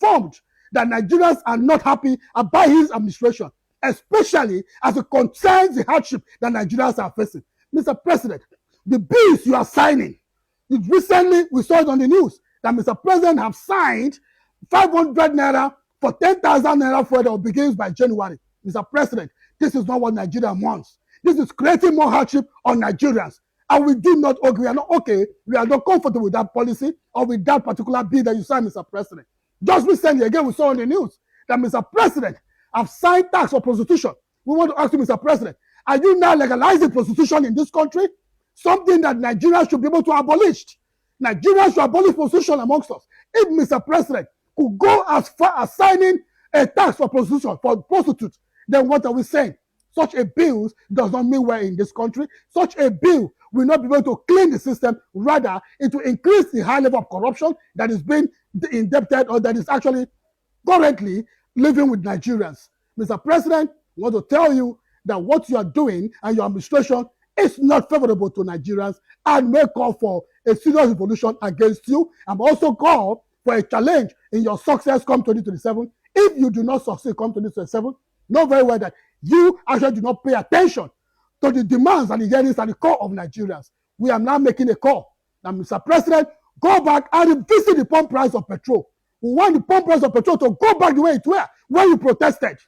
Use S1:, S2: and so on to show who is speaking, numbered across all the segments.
S1: informed that Nigerians are not happy about his administration, especially as it concerns the hardship that Nigerians are facing. Mr. President, the bills you are signing, recently we saw it on the news that Mr. President have signed 500 naira for 10,000 naira for that begins by January. Mr. President, this is not what Nigeria wants. This is creating more hardship on Nigerians. And we do not agree. We are not okay. We are not comfortable with that policy or with that particular bill that you signed, Mr. President. Just recently, again, we saw on the news that Mr. President have signed tax for prostitution. We want to ask you, Mr. President, are you now legalizing prostitution in this country? Something that Nigerians should be able to abolish. Nigerians should abolish prostitution amongst us. If Mr. President could go as far as signing a tax for prostitution, for prostitutes, then what are we saying? Such a bill does not mean well in this country. Such a bill will not be able to clean the system. Rather, it will increase the high level of corruption that is being indebted or that is actually currently living with Nigerians. Mr. President, I want to tell you that what you are doing and your administration is not favorable to Nigerians and may call for a serious revolution against you. I'm also call for a challenge in your success come 2027. If you do not succeed come 2027, know very well that you actually do not pay attention to the demands and the yearnings at the core of Nigerians. We are now making a call. Now, Mr. President, go back and revisit the pump price of petrol. We want the pump price of petrol to go back the way it were when you protested.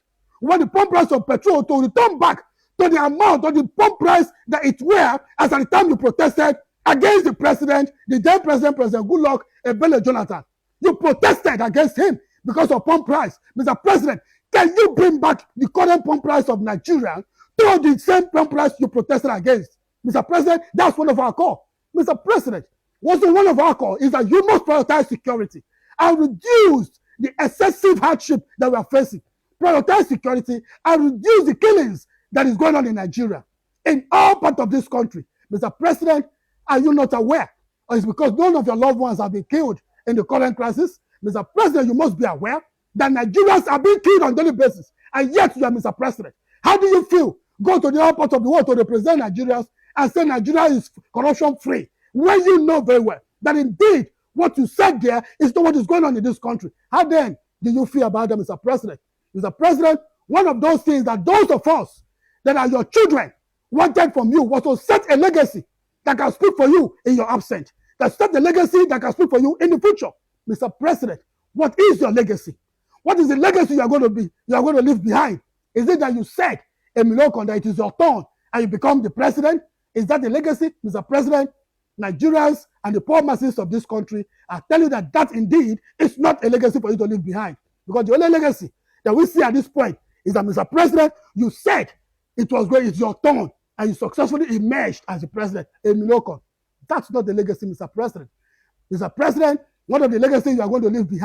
S1: We want the pump price of petrol to return back to the amount of the pump price that it were as at the time you protested against the president, the then president, President Goodluck Ebele Jonathan. You protested against him because of pump price. Mr. President, can you bring back the current pump price of Nigeria to the same pump price you protested against? Mr. President, that's one of our call. Mr. President, also one of our call is that you must prioritize security and reduce the excessive hardship that we are facing. Prioritize security and reduce the killings that is going on in Nigeria, in all parts of this country. Mr. President, are you not aware? Or it's because none of your loved ones have been killed in the current crisis? Mr. President, you must be aware that Nigerians are being killed on a daily basis, and yet you are Mr. President. How do you feel? Go to the other part of the world to represent Nigerians and say Nigeria is corruption-free, when you know very well that indeed what you said there is not what is going on in this country. How then do you feel about them, Mr. President? Mr. President, one of those things that those of us that are your children wanted from you was to set a legacy that can speak for you in your absence, that set a legacy that can speak for you in the future. Mr. President, what is your legacy? What is the legacy you are going to leave behind? Is it that you said a Milokon that it is your turn and you become the president? Is that the legacy? Mr. President, Nigerians and the poor masses of this country are telling you that that indeed is not a legacy for you to leave behind. Because the only legacy that we see at this point is that, Mr. President, you said it's your turn and you successfully emerged as the president in Milokon. That's not the legacy, Mr. President. Mr. President, one of the legacies you are going to leave behind